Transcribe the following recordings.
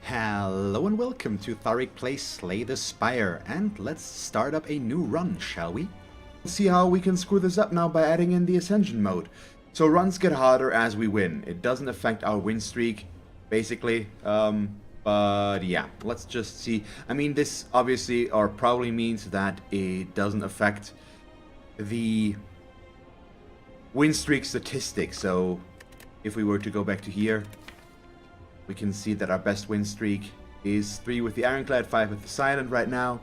Hello and welcome to Thalric plays Slay the Spire, and let's start up a new run, shall we? We'll see how we can screw this up now by adding in the Ascension mode. So runs get harder as we win. It doesn't affect our win streak, basically. But yeah, let's just see. I mean, this obviously or probably means that it doesn't affect the win streak statistics. So if we were to go back to here, we can see that our best win streak is 3 with the Ironclad, 5 with the Silent right now.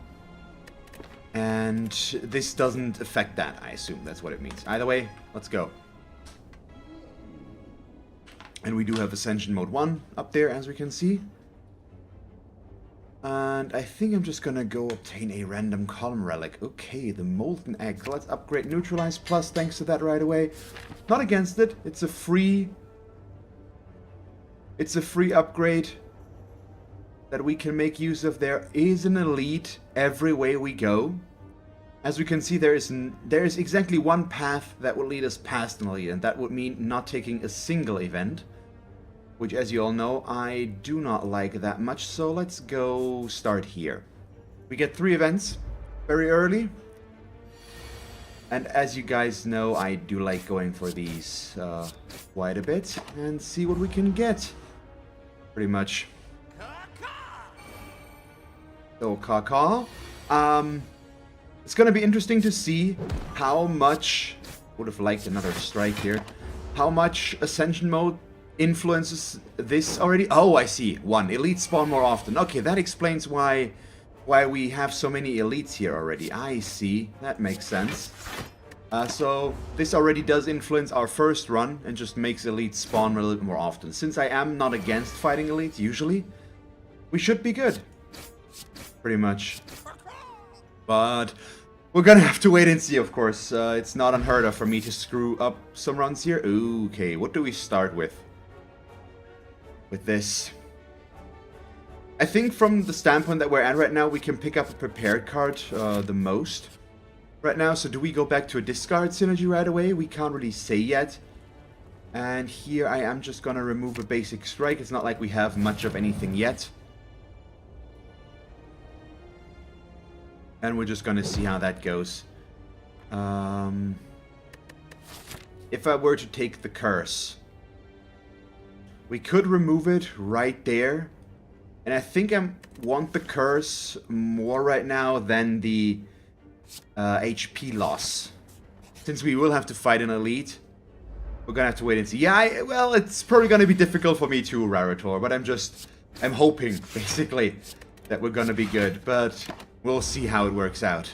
And this doesn't affect that, I assume. That's what it means. Either way, let's go. And we do have Ascension Mode 1 up there, as we can see. And I think I'm just gonna go obtain a random column relic. Okay, the Molten Egg. Let's upgrade Neutralize Plus thanks to that right away. Not against it. It's a free upgrade that we can make use of. There is an elite every way we go. As we can see, there is exactly one path that will lead us past an elite, and that would mean not taking a single event, which, as you all know, I do not like that much. So let's go start here. We get 3 events very early, and as you guys know, I do like going for these quite a bit and see what we can get. Pretty much. So, caw. It's gonna be interesting to see how much... Would have liked another strike here. How much Ascension Mode influences this already. Oh, I see. 1. Elites spawn more often. Okay, that explains why we have so many elites here already. I see. That makes sense. So this already does influence our first run and just makes elites spawn a little bit more often. Since I am not against fighting elites usually, we should be good. Pretty much. But we're gonna have to wait and see, of course. It's not unheard of for me to screw up some runs here. Okay, what do we start with? With this. I think from the standpoint that we're at right now, we can pick up a prepared card the most. Right now, so do we go back to a discard synergy right away? We can't really say yet. And here I am just gonna remove a basic strike. It's not like we have much of anything yet. And we're just gonna see how that goes. If I were to take the curse, we could remove it right there. And I think I want the curse more right now than the HP loss. Since we will have to fight an elite, we're gonna have to wait and see. Yeah, well, it's probably gonna be difficult for me too, Rarator, but I'm hoping, basically, that we're gonna be good, but we'll see how it works out.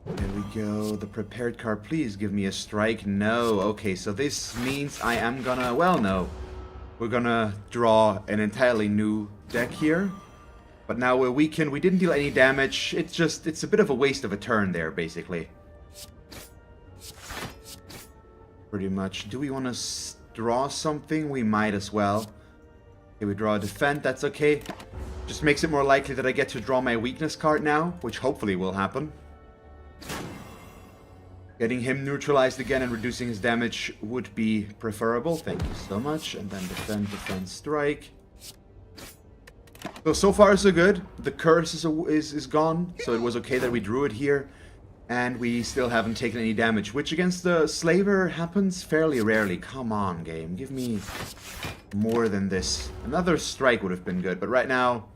There we go. The prepared card, please give me a strike. No. Okay, so this means I am gonna, well, no. We're gonna draw an entirely new deck here. But now we're weakened. We didn't deal any damage. It's a bit of a waste of a turn there, basically. Pretty much. Do we want to draw something? We might as well. Okay, we draw a defend. That's okay. Just makes it more likely that I get to draw my weakness card now, which hopefully will happen. Getting him neutralized again and reducing his damage would be preferable. Thank you so much. And then defend, strike. So far so good. The curse is gone. So it was okay that we drew it here. And we still haven't taken any damage, which against the Slaver happens fairly rarely. Come on, game. Give me more than this. Another strike would have been good. But right now,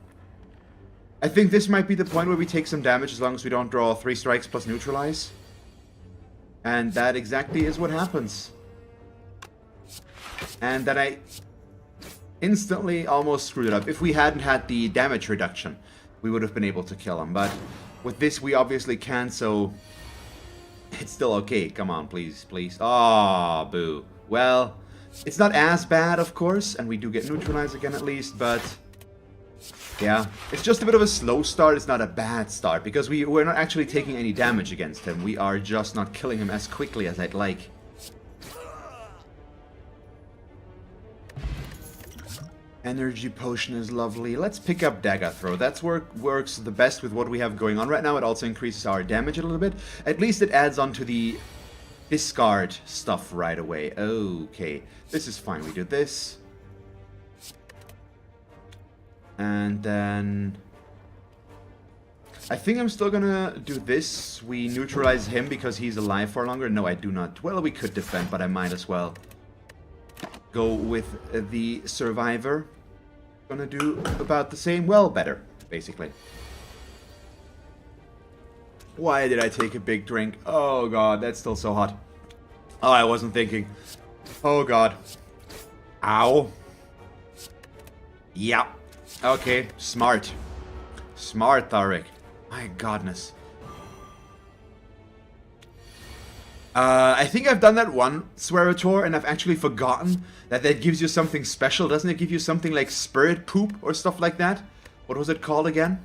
I think this might be the point where we take some damage as long as we don't draw 3 strikes plus neutralize. And that exactly is what happens. And then I instantly almost screwed it up. If we hadn't had the damage reduction, we would have been able to kill him. But with this, we obviously can't, so it's still okay. Come on, please, please. Ah, boo. Well, it's not as bad, of course, and we do get neutralized again at least, but yeah, it's just a bit of a slow start. It's not a bad start, because we're not actually taking any damage against him. We are just not killing him as quickly as I'd like. Energy potion is lovely. Let's pick up dagger throw. That's works the best with what we have going on right now. It also increases our damage a little bit. At least it adds on to the discard stuff right away. Okay, this is fine. We do this. And then... I think I'm still gonna do this. We neutralize him because he's alive for longer. No, I do not. Well, we could defend, but I might as well go with the survivor. Gonna do about the same. Well, better, basically. Why did I take a big drink? Oh god, that's still so hot. Oh, I wasn't thinking. Oh god. Ow. Yeah. Okay, smart. Smart, Thalric. My godness. I think I've done that one Swearator, and I've actually forgotten that that gives you something special. Doesn't it give you something like spirit poop or stuff like that? What was it called again?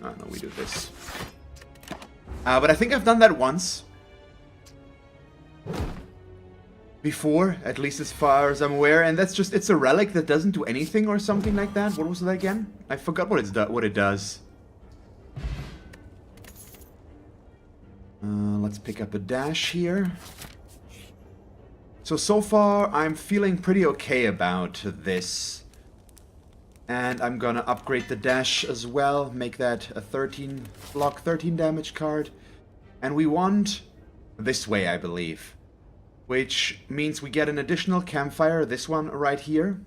Oh, no, we do this. But I think I've done that once. Before, at least as far as I'm aware, and that's just, it's a relic that doesn't do anything or something like that. What was that again? I forgot what it does. Let's pick up a dash here. So far, I'm feeling pretty okay about this. And I'm gonna upgrade the dash as well, make that a 13 block, 13 damage card. And we want this way, I believe. Which means we get an additional campfire, this one right here.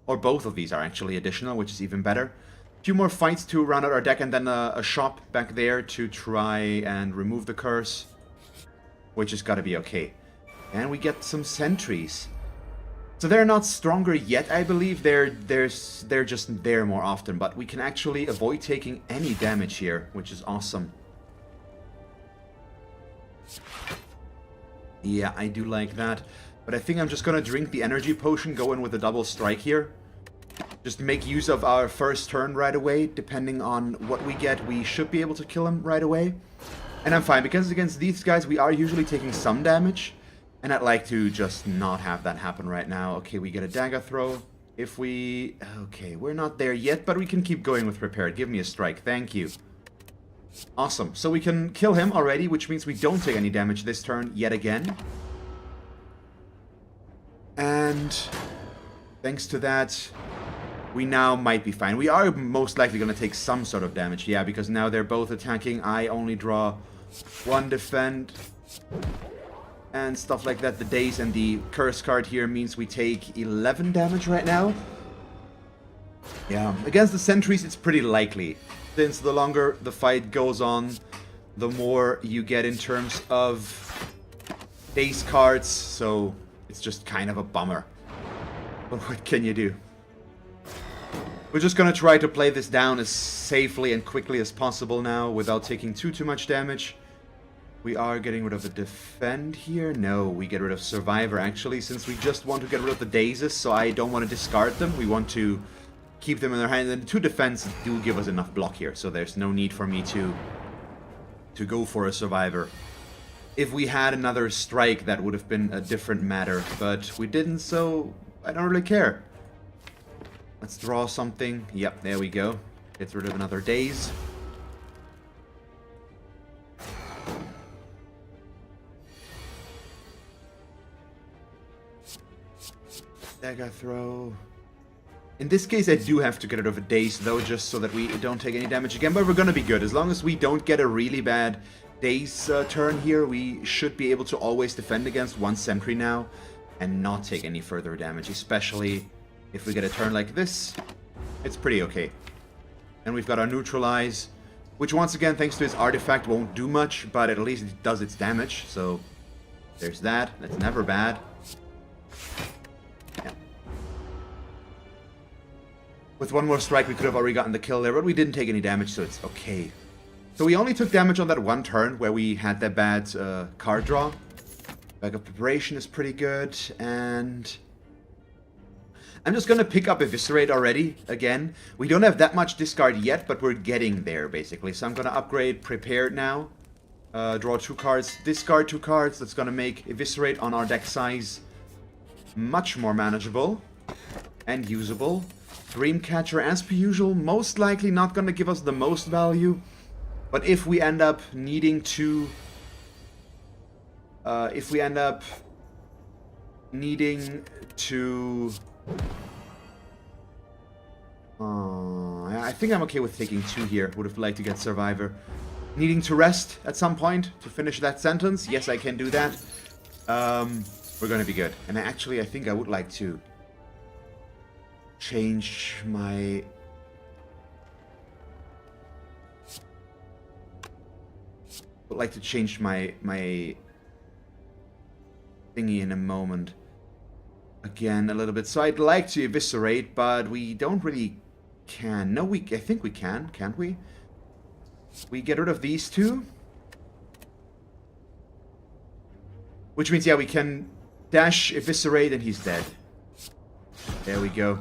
Or both of these are actually additional, which is even better. A few more fights to round out our deck, and then a shop back there to try and remove the curse. Which has got to be okay. And we get some sentries. So they're not stronger yet, I believe. They're just there more often. But we can actually avoid taking any damage here, which is awesome. Yeah, I do like that. But I think I'm just gonna drink the energy potion, go in with a double strike here. Just make use of our first turn right away. Depending on what we get, we should be able to kill him right away. And I'm fine, because against these guys we are usually taking some damage. And I'd like to just not have that happen right now. Okay, we get a dagger throw. If we... Okay, we're not there yet, but we can keep going with prepared. Give me a strike, thank you. Awesome, so we can kill him already, which means we don't take any damage this turn yet again. And thanks to that, we now might be fine. We are most likely going to take some sort of damage, yeah, because now they're both attacking. I only draw one defend and stuff like that. The daze and the curse card here means we take 11 damage right now. Yeah, against the sentries it's pretty likely. Since the longer the fight goes on, the more you get in terms of base cards, so it's just kind of a bummer. But what can you do? We're just gonna try to play this down as safely and quickly as possible now, without taking too much damage. We are getting rid of the defend here. No, we get rid of survivor actually, since we just want to get rid of the dazes, so I don't want to discard them. We want to keep them in their hand, and the two defense do give us enough block here, so there's no need for me to go for a survivor. If we had another strike, that would have been a different matter, but we didn't, so I don't really care. Let's draw something. Yep, there we go. Gets rid of another daze. Dagger throw. In this case, I do have to get rid of a daze, though, just so that we don't take any damage again. But we're gonna be good. As long as we don't get a really bad daze turn here, we should be able to always defend against one sentry now and not take any further damage, especially if we get a turn like this. It's pretty okay. And we've got our neutralize, which once again, thanks to its artifact, won't do much, but at least it does its damage. So there's that. That's never bad. Yeah. With one more strike, we could have already gotten the kill there, but we didn't take any damage, so it's okay. So we only took damage on that one turn where we had that bad card draw. Backup preparation is pretty good, and I'm just gonna pick up Eviscerate already, again. We don't have that much discard yet, but we're getting there, basically. So I'm gonna upgrade Prepared now. Draw 2 cards, discard 2 cards. That's gonna make Eviscerate on our deck size much more manageable and usable. Dreamcatcher, as per usual, most likely not gonna give us the most value. But if we end up needing to if we end up needing to... I think I'm okay with taking 2 here. Would have liked to get Survivor. Needing to rest at some point to finish that sentence. Yes, I can do that. We're gonna be good. And actually, I think I would like to change my... would like to change my thingy in a moment. Again, a little bit. So I'd like to eviscerate, but we don't really can. No, I think we can. Can't we? We get rid of these 2. Which means, yeah, we can dash, eviscerate, and he's dead. There we go.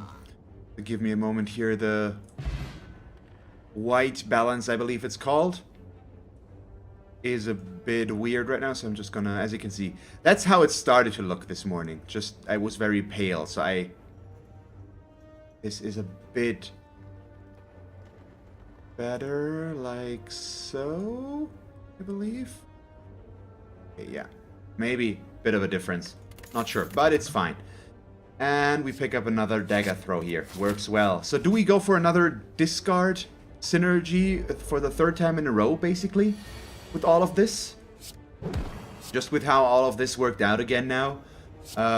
Give me a moment here. The white balance, I believe it's called, is a bit weird right now, so I'm just gonna, as you can see, that's how it started to look this morning. Just, I was very pale, so this is a bit better, like so, I believe. Okay, yeah, maybe a bit of a difference. Not sure, but it's fine. And we pick up another dagger throw here. Works well. So do we go for another discard synergy for the 3rd time in a row, basically? With all of this? Just with how all of this worked out again now.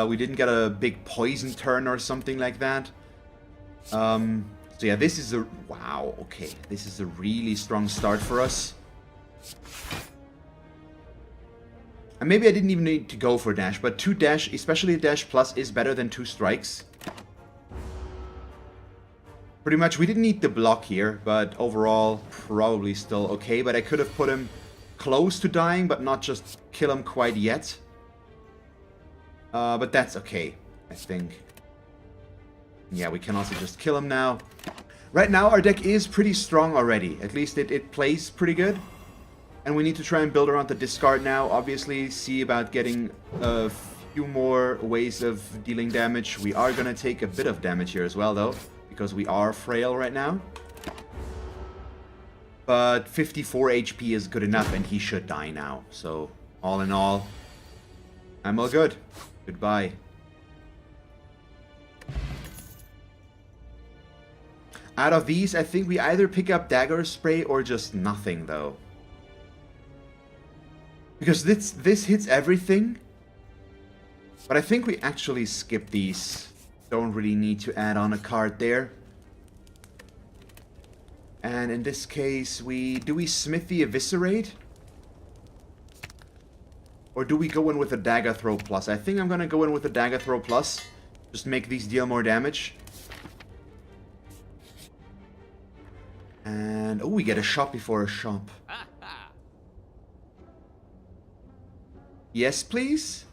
We didn't get a big poison turn or something like that. So yeah, this is a... wow, okay. This is a really strong start for us. And maybe I didn't even need to go for dash, but 2 dash, especially dash plus, is better than 2 strikes. Pretty much, we didn't need the block here, but overall, probably still okay. But I could have put him close to dying, but not just kill him quite yet. But that's okay, I think. Yeah, we can also just kill him now. Right now, our deck is pretty strong already. At least it plays pretty good. And we need to try and build around the discard now. Obviously, see about getting a few more ways of dealing damage. We are going to take a bit of damage here as well, though, because we are frail right now. But 54 HP is good enough, and he should die now. So, all in all, I'm all good. Goodbye. Out of these, I think we either pick up Dagger Spray or just nothing, though. Because this hits everything. But I think we actually skip these. Don't really need to add on a card there. And in this case, do we Smithy Eviscerate? Or do we go in with a Dagger Throw Plus? I think I'm gonna go in with a Dagger Throw Plus. Just make these deal more damage. And, oh, we get a shop before a shop. Yes, please?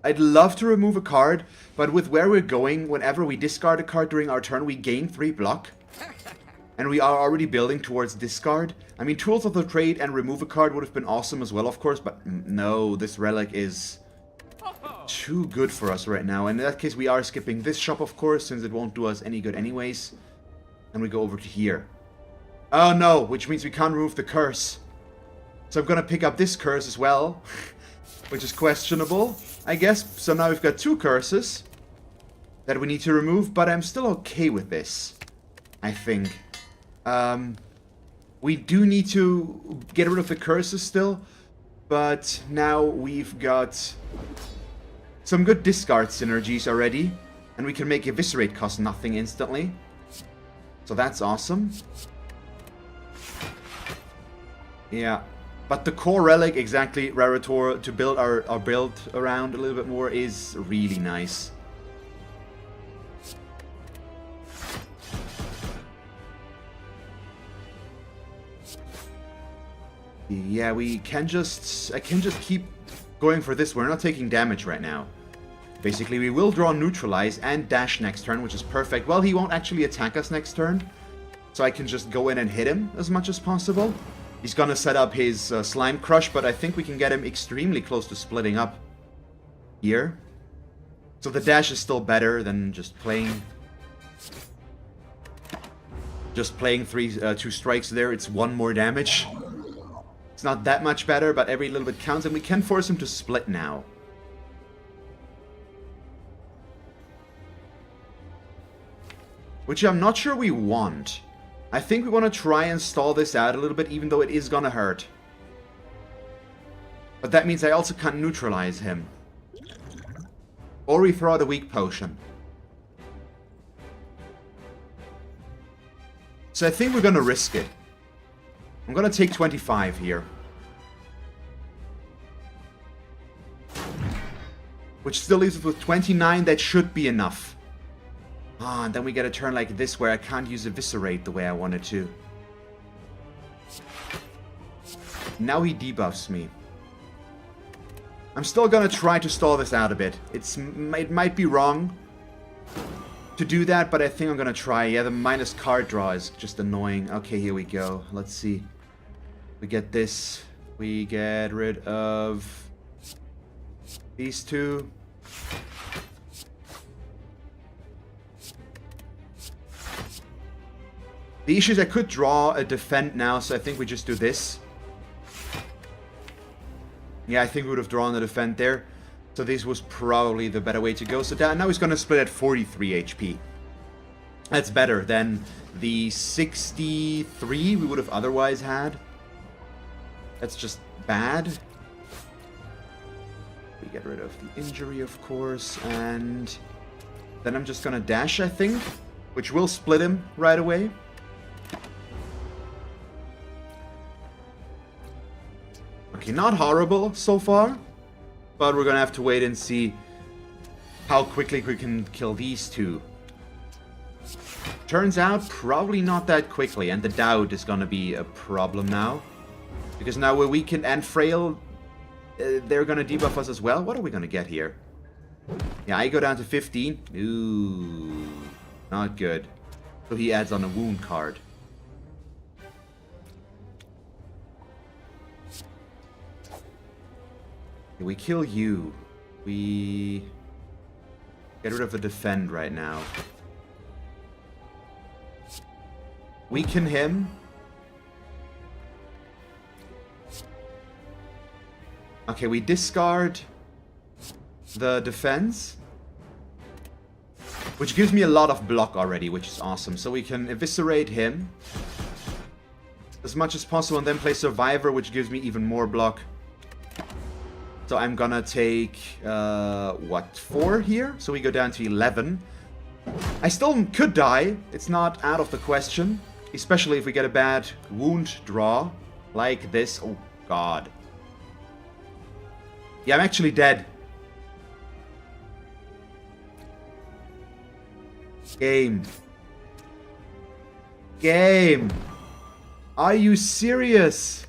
I'd love to remove a card, but with where we're going, whenever we discard a card during our turn, we gain 3 block. And we are already building towards discard. I mean, Tools of the Trade and remove a card would have been awesome as well, of course, but no, this relic is too good for us right now. And in that case, we are skipping this shop, of course, since it won't do us any good anyways. And we go over to here. Oh no, which means we can't remove the curse. So I'm gonna pick up this curse as well, which is questionable, I guess. So now we've got 2 curses that we need to remove, but I'm still okay with this, I think. We do need to get rid of the curses still, but now we've got some good discard synergies already, and we can make Eviscerate cost nothing instantly. So that's awesome. Yeah. But the core relic, exactly, Raritor, to build our build around a little bit more is really nice. Yeah, I can just keep going for this. We're not taking damage right now. Basically, we will draw Neutralize and dash next turn, which is perfect. Well, he won't actually attack us next turn, so I can just go in and hit him as much as possible. He's gonna set up his Slime Crush, but I think we can get him extremely close to splitting up here. So the dash is still better than just playing 2 strikes there. It's 1 more damage. It's not that much better, but every little bit counts, and we can force him to split now. Which I'm not sure we want. I think we want to try and stall this out a little bit, even though it is gonna hurt. But that means I also can't neutralize him. Or we throw out a weak potion. So I think we're gonna risk it. I'm gonna take 25 here. Which still leaves us with 29, that should be enough. Ah, and then we get a turn like this where I can't use Eviscerate the way I wanted to. Now he debuffs me. I'm still gonna try to stall this out a bit. It might be wrong to do that, but I think I'm gonna try. Yeah, the minus card draw is just annoying. Okay, here we go. Let's see. We get this. We get rid of these two. The issue is I could draw a defend now, so I think we just do this. Yeah, I think we would have drawn the defend there. So this was probably the better way to go. So now he's going to split at 43 HP. That's better than the 63 we would have otherwise had. That's just bad. We get rid of the injury, of course. And then I'm just going to dash, I think. Which will split him right away. Okay, not horrible so far, but we're gonna have to wait and see how quickly we can kill these two. Turns out, probably not that quickly, and the doubt is gonna be a problem now. Because now we're weakened and frail, they're gonna debuff us as well. What are we gonna get here? Yeah, I go down to 15. Ooh, not good. So he adds on a wound card. We kill you. We get rid of the defend right now. Weaken him. Okay, we discard the defense, which gives me a lot of block already, which is awesome. So we can eviscerate him as much as possible and then play Survivor, which gives me even more block. So I'm gonna take, what, 4 here? So we go down to 11. I still could die. It's not out of the question. Especially if we get a bad wound draw. Like this. Oh, God. Yeah, I'm actually dead. Game. Game. Are you serious?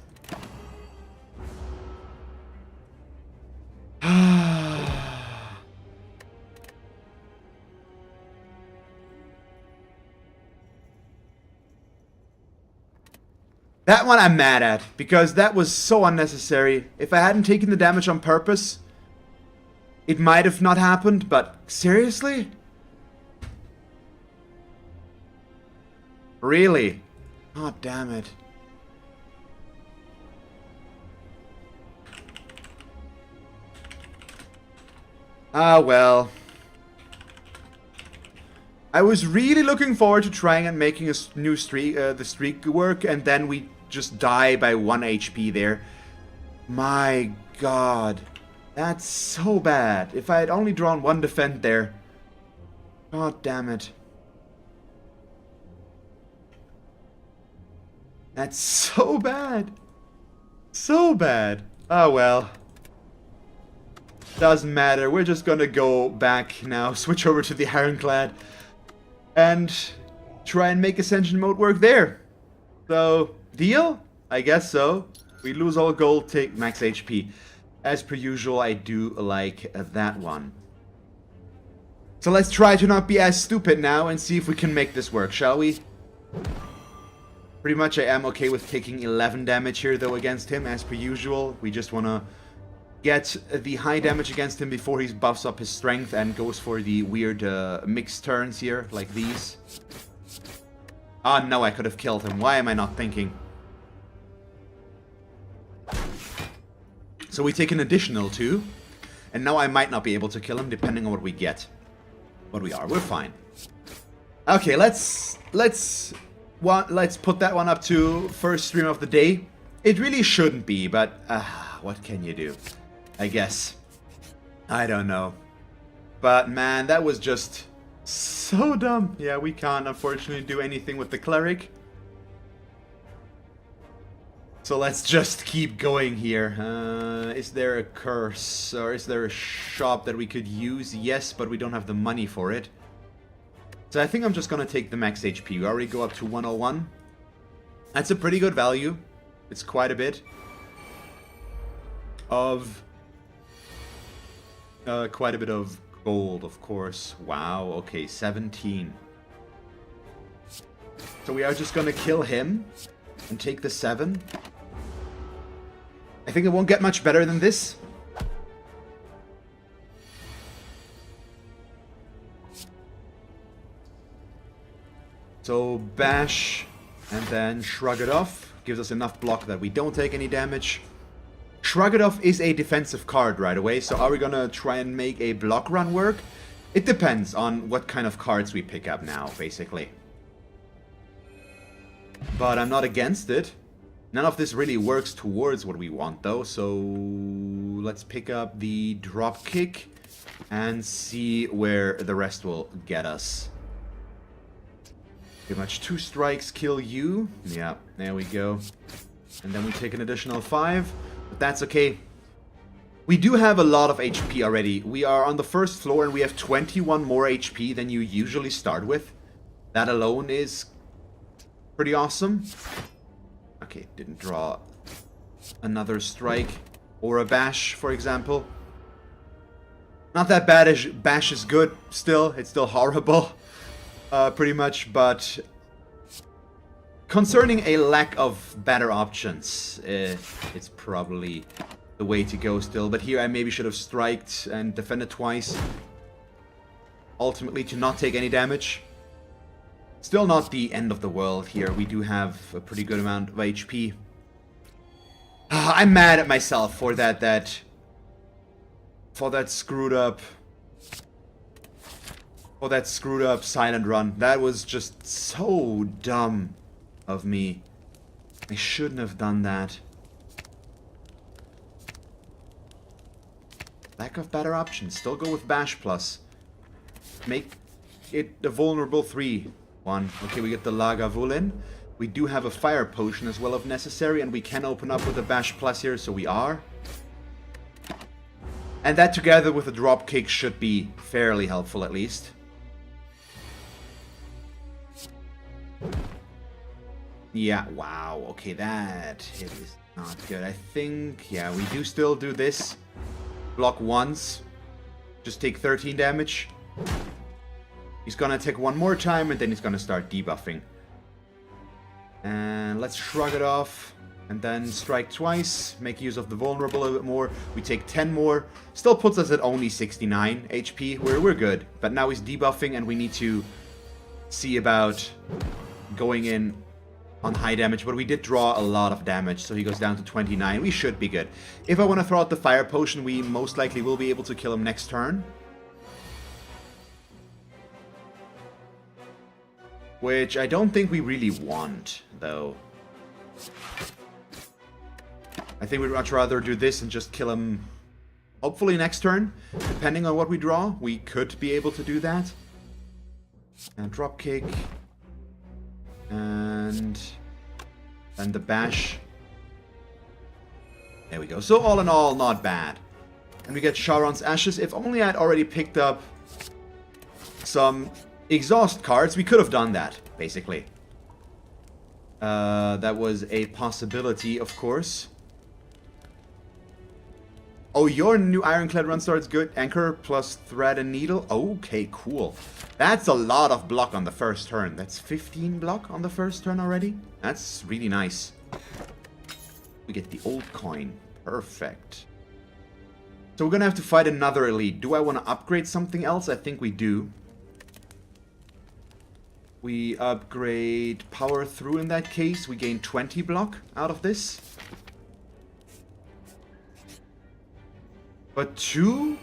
That one I'm mad at, because that was so unnecessary. If I hadn't taken the damage on purpose, it might have not happened, but seriously? Really? Oh, damn it. Ah, well. I was really looking forward to trying and making a new streak, the streak work, and then we just die by 1 HP there. My God. That's so bad. If I had only drawn 1 defend there. God damn it. That's so bad. So bad. Oh well. Doesn't matter. We're just gonna go back now. Switch over to the Ironclad. And try and make Ascension mode work there. So, deal? I guess so. We lose all gold, take max HP. As per usual, I do like that one. So let's try to not be as stupid now and see if we can make this work, shall we? Pretty much I am okay with taking 11 damage here though against him, as per usual. We just want to get the high damage against him before he buffs up his strength and goes for the weird mixed turns here, like these. Ah, no, I could have killed him. Why am I not thinking? So we take an additional 2. And now I might not be able to kill him depending on what we get. But we're fine. Okay, let's put that one up to first stream of the day. It really shouldn't be, but what can you do? I guess. I don't know. But man, that was just so dumb. Yeah, we can't unfortunately do anything with the cleric. So let's just keep going here. Is there a curse or is there a shop that we could use? Yes, but we don't have the money for it. So I think I'm just gonna take the max HP. We already go up to 101. That's a pretty good value. It's quite a bit of gold, of course. Wow, okay, 17. So we are just gonna kill him and take the 7. I think it won't get much better than this. So bash and then shrug it off. Gives us enough block that we don't take any damage. Shrug it off is a defensive card right away. So are we gonna try and make a block run work? It depends on what kind of cards we pick up now, basically. But I'm not against it. None of this really works towards what we want though. So let's pick up the drop kick and see where the rest will get us. Pretty much 2 strikes kill you. Yeah, there we go. And then we take an additional 5. But that's okay. We do have a lot of HP already. We are on the first floor and we have 21 more HP than you usually start with. That alone is pretty awesome. Okay, didn't draw another strike or a bash, for example. Not that bad. Bash is good still. It's still horrible. Pretty much, but concerning a lack of better options, it's probably the way to go still. But here I maybe should have striked and defended twice. Ultimately to not take any damage. Still not the end of the world here. We do have a pretty good amount of HP. I'm mad at myself for that screwed up silent run. That was just so dumb of me. I shouldn't have done that. Lack of better options. Still go with Bash Plus. Make it a vulnerable 3-1. Okay, we get the Lagavulin. We do have a Fire Potion as well if necessary, and we can open up with a Bash Plus here, so we are. And that together with a Drop Kick should be fairly helpful at least. Yeah, wow, okay, that hit is not good. I think, yeah, we do still do this. Block once. Just take 13 damage. He's gonna take one more time and then he's gonna start debuffing. And let's shrug it off. And then strike twice. Make use of the vulnerable a little bit more. We take 10 more. Still puts us at only 69 HP. We're good. But now he's debuffing and we need to see about going in on high damage, but we did draw a lot of damage, so he goes down to 29. We should be good. If I want to throw out the Fire Potion, we most likely will be able to kill him next turn. Which I don't think we really want, though. I think we'd much rather do this and just kill him, hopefully next turn. Depending on what we draw, we could be able to do that. And drop kick. And the bash. There we go. So all in all, not bad. And we get Sharon's Ashes. If only I'd already picked up some exhaust cards, we could have done that, basically. That was a possibility, of course. Oh, your new Ironclad run starts good. Anchor plus Thread and Needle. Okay, cool. That's a lot of block on the first turn. That's 15 block on the first turn already. That's really nice. We get the old coin. Perfect. So we're gonna have to fight another elite. Do I want to upgrade something else? I think we do. We upgrade Power Through in that case. We gain 20 block out of this. But 2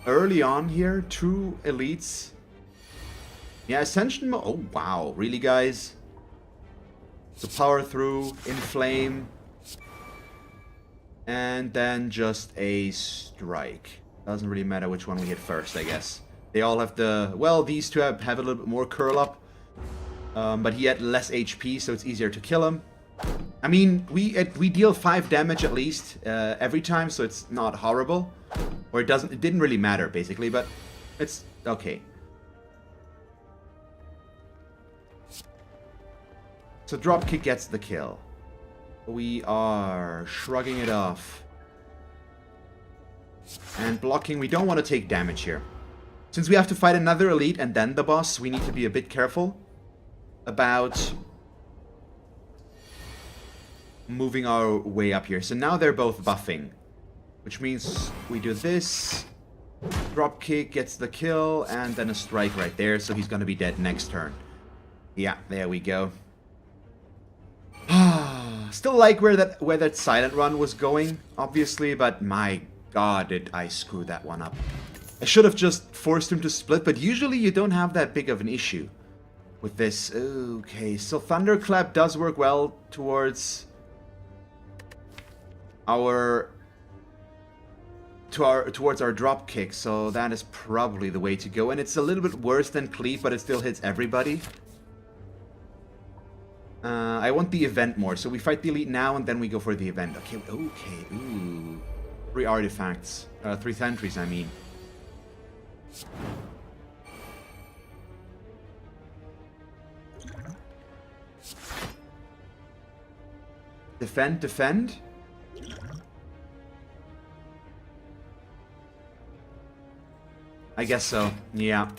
early on here, 2 elites. Yeah, Ascension mode. Oh, wow. Really, guys? So power through, inflame. And then just a strike. Doesn't really matter which one we hit first, I guess. They all have the... Well, these two have a little bit more curl up. But he had less HP, so it's easier to kill him. I mean, we deal 5 damage at least every time, so it's not horrible. Or it didn't really matter, basically, but it's okay. So dropkick gets the kill. We are shrugging it off. And blocking, we don't want to take damage here. Since we have to fight another elite and then the boss, we need to be a bit careful about moving our way up here. So now they're both buffing, which means we do this. Dropkick gets the kill, and then a strike right there, so he's gonna be dead next turn. Yeah, there we go. Still like where that silent run was going, obviously, but my god, did I screw that one up. I should have just forced him to split, but usually you don't have that big of an issue with this. Okay, so Thunderclap does work well towards our drop kick, so that is probably the way to go. And it's a little bit worse than Cleave, but it still hits everybody. I want the event more, so we fight the elite now and then we go for the event. Okay, ooh. 3 artifacts. 3 sentries, I mean. Defend. I guess so, yeah.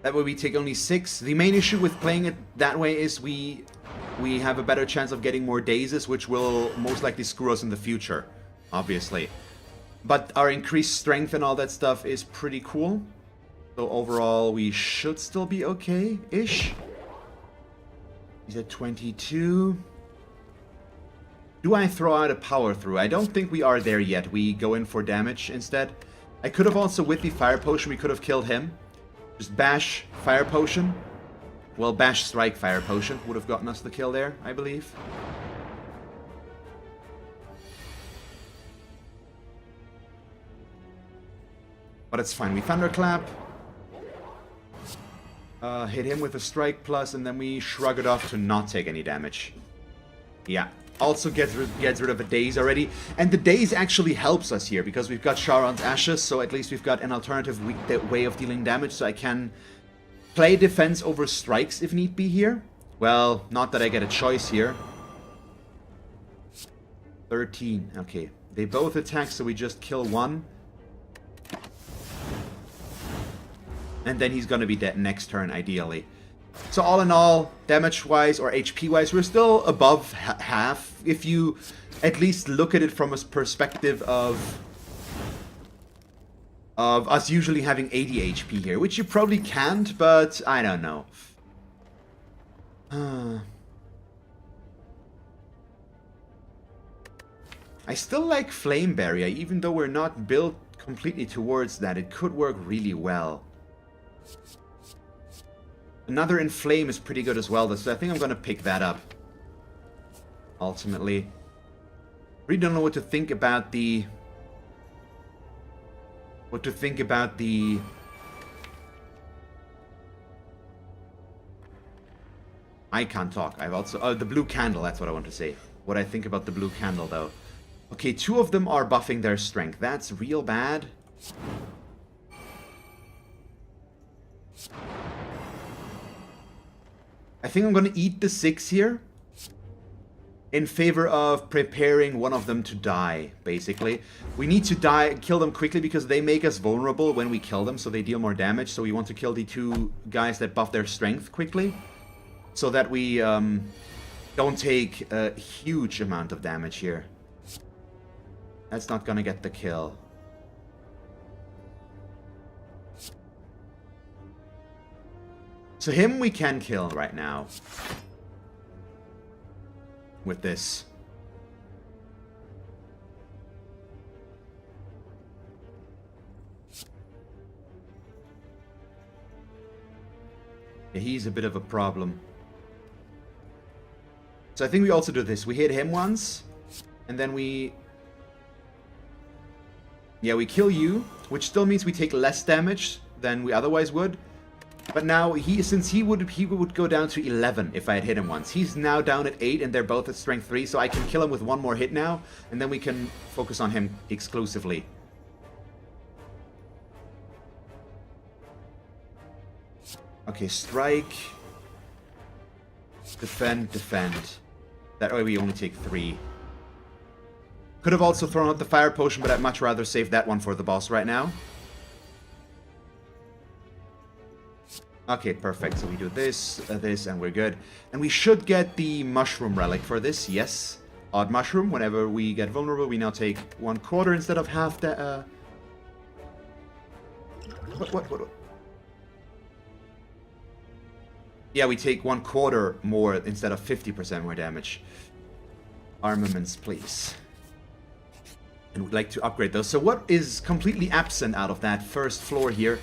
That way we take only 6. The main issue with playing it that way is we have a better chance of getting more dazes, which will most likely screw us in the future, obviously. But our increased strength and all that stuff is pretty cool. So overall, we should still be okay-ish. He's at 22. Do I throw out a power through? I don't think we are there yet. We go in for damage instead. I could have also, with the fire potion, we could have killed him. Just bash fire potion. Well, bash strike fire potion would have gotten us the kill there, I believe. But it's fine. We thunderclap. Hit him with a strike plus, and then we shrug it off to not take any damage. Yeah. Also gets rid of a daze already. And the daze actually helps us here, because we've got Sharon's Ashes, so at least we've got an alternative way of dealing damage, so I can play defense over strikes if need be here. Well, not that I get a choice here. 13. Okay. They both attack, so we just kill one. And then he's gonna be dead next turn, ideally. So all in all, damage-wise or HP-wise, we're still above half, if you at least look at it from a perspective of us usually having 80 HP here, which you probably can't, but I don't know. I still like Flame Barrier, even though we're not built completely towards that. It could work really well. Another Inflame is pretty good as well, though, so I think I'm going to pick that up. Ultimately. Really don't know what to think about the... I can't talk. I've also... Oh, the blue candle, that's what I want to say. What I think about the blue candle, though. Okay, 2 of them are buffing their strength. That's real bad. I think I'm going to eat the 6 here. In favor of preparing one of them to die, basically. We need to kill them quickly because they make us vulnerable when we kill them, so they deal more damage. So we want to kill the 2 guys that buff their strength quickly. So that we don't take a huge amount of damage here. That's not going to get the kill. So him we can kill right now. With this. Yeah, he's a bit of a problem. So I think we also do this. We hit him once, and then we... Yeah, we kill you, which still means we take less damage than we otherwise would. But now, since he would go down to 11 if I had hit him once. He's now down at 8, and they're both at strength 3, so I can kill him with one more hit now, and then we can focus on him exclusively. Okay, strike. Defend, defend. That way we only take 3. Could have also thrown out the fire potion, but I'd much rather save that one for the boss right now. Okay, perfect. So we do this, and we're good. And we should get the mushroom relic for this, yes. Odd mushroom. Whenever we get vulnerable, we now take 1/4 instead of half the... What? Yeah, we take 1/4 more instead of 50% more damage. Armaments, please. And we'd like to upgrade those. So what is completely absent out of that first floor here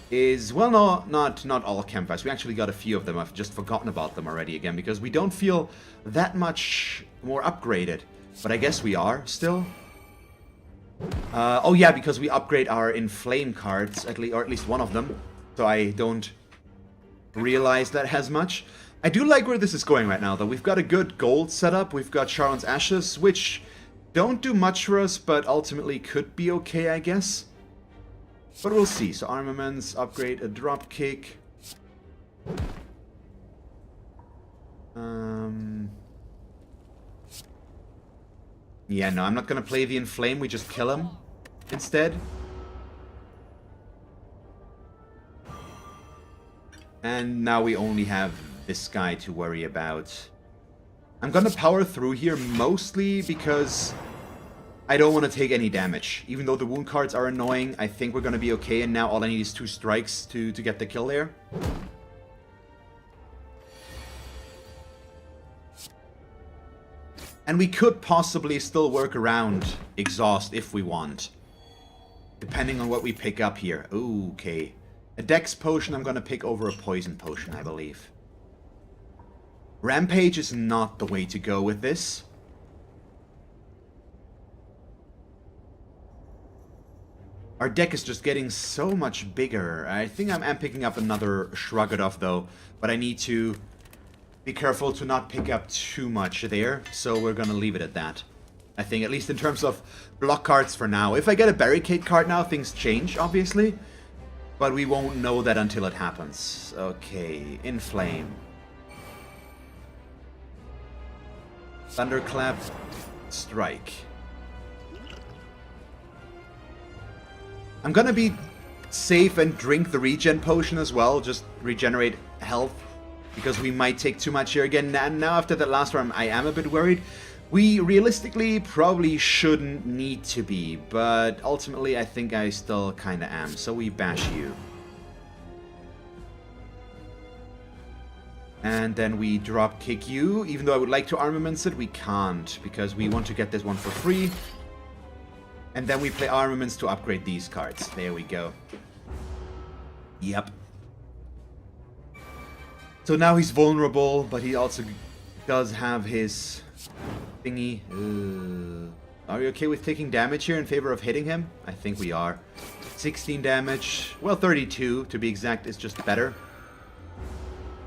is, well, no, not all campfires. We actually got a few of them. I've just forgotten about them already again, because we don't feel that much more upgraded. But I guess we are still. Oh yeah, because we upgrade our inflame cards, or at least one of them. So I don't realize that as much. I do like where this is going right now, though. We've got a good gold setup. We've got Sharon's Ashes, which don't do much for us, but ultimately could be okay, I guess. But we'll see. So armaments, upgrade a dropkick. Yeah, no, I'm not gonna play the Inflame. We just kill him instead. And now we only have this guy to worry about. I'm gonna power through here mostly because I don't want to take any damage. Even though the wound cards are annoying, I think we're gonna be okay, and now all I need is 2 strikes to get the kill there. And we could possibly still work around Exhaust if we want. Depending on what we pick up here. Ooh, okay. A Dex potion I'm gonna pick over a Poison potion, I believe. Rampage is not the way to go with this. Our deck is just getting so much bigger. I think I'm picking up another Shrug It Off, though. But I need to be careful to not pick up too much there. So we're gonna leave it at that. I think, at least in terms of block cards for now. If I get a Barricade card now, things change, obviously. But we won't know that until it happens. Okay, Inflame. Thunderclap. Strike. I'm gonna be safe and drink the regen potion as well. Just regenerate health. Because we might take too much here again. And now after that last round, I am a bit worried. We realistically probably shouldn't need to be, but ultimately I think I still kinda am, so we bash you. And then we drop kick you. Even though I would like to armaments it, we can't, because we want to get this one for free. And then we play armaments to upgrade these cards. There we go. Yep. So now he's vulnerable, but he also does have his thingy. Are we okay with taking damage here in favor of hitting him? I think we are. 16 damage. Well, 32 to be exact is just better.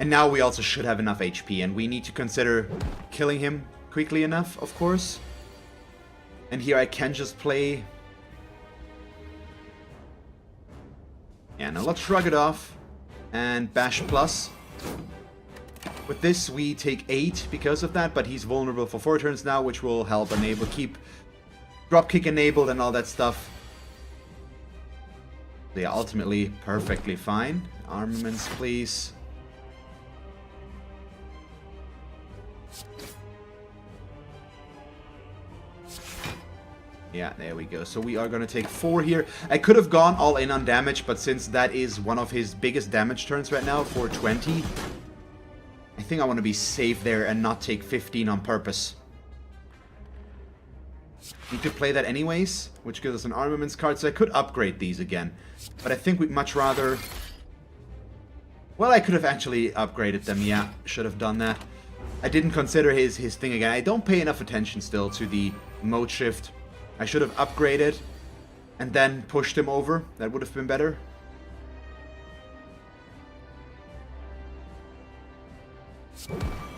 And now we also should have enough HP, and we need to consider killing him quickly enough, of course. And here I can just play... Yeah, now let's shrug it off. And bash plus. With this, we take 8 because of that, but he's vulnerable for 4 turns now, which will help enable, keep dropkick enabled and all that stuff. So yeah, ultimately, perfectly fine. Armaments, please. Yeah, there we go. So we are going to take 4 here. I could have gone all in on damage, but since that is one of his biggest damage turns right now, 420, I think I want to be safe there and not take 15 on purpose. Need to play that anyways, which gives us an armaments card, so I could upgrade these again. But I think we'd much rather Well, I could have actually upgraded them, yeah. Should have done that. I didn't consider his thing again. I don't pay enough attention still to the mode shift. I should have upgraded and then pushed him over. That would have been better.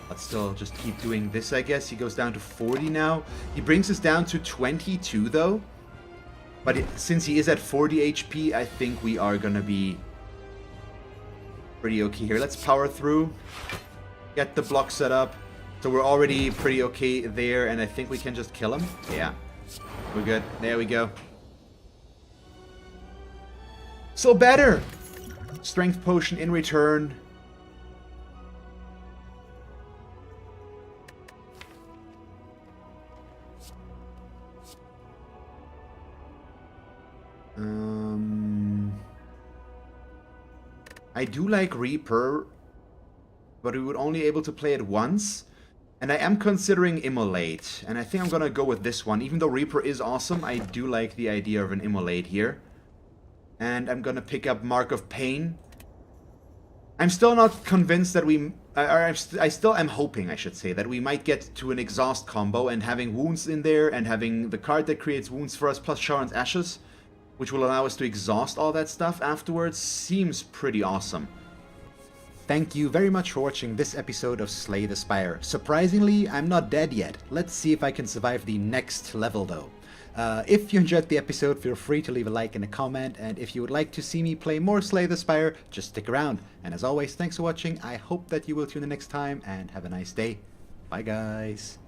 But still, just keep doing this, I guess. He goes down to 40 now. He brings us down to 22, though. But since he is at 40 HP, I think we are gonna be pretty okay here. Let's power through. Get the block set up. So we're already pretty okay there, and I think we can just kill him. Yeah. We're good. There we go. So better! Strength potion in return. I do like Reaper, but we would only able to play it once. And I am considering Immolate, and I think I'm gonna go with this one. Even though Reaper is awesome, I do like the idea of an Immolate here. And I'm gonna pick up Mark of Pain. I'm still not convinced that we... I still am hoping, I should say, that we might get to an Exhaust combo, and having Wounds in there, and having the card that creates Wounds for us, plus Sharon's Ashes, which will allow us to exhaust all that stuff afterwards, seems pretty awesome. Thank you very much for watching this episode of Slay the Spire. Surprisingly, I'm not dead yet. Let's see if I can survive the next level though. If you enjoyed the episode, feel free to leave a like and a comment, and if you would like to see me play more Slay the Spire, just stick around. And as always, thanks for watching. I hope that you will tune in next time, and have a nice day. Bye guys.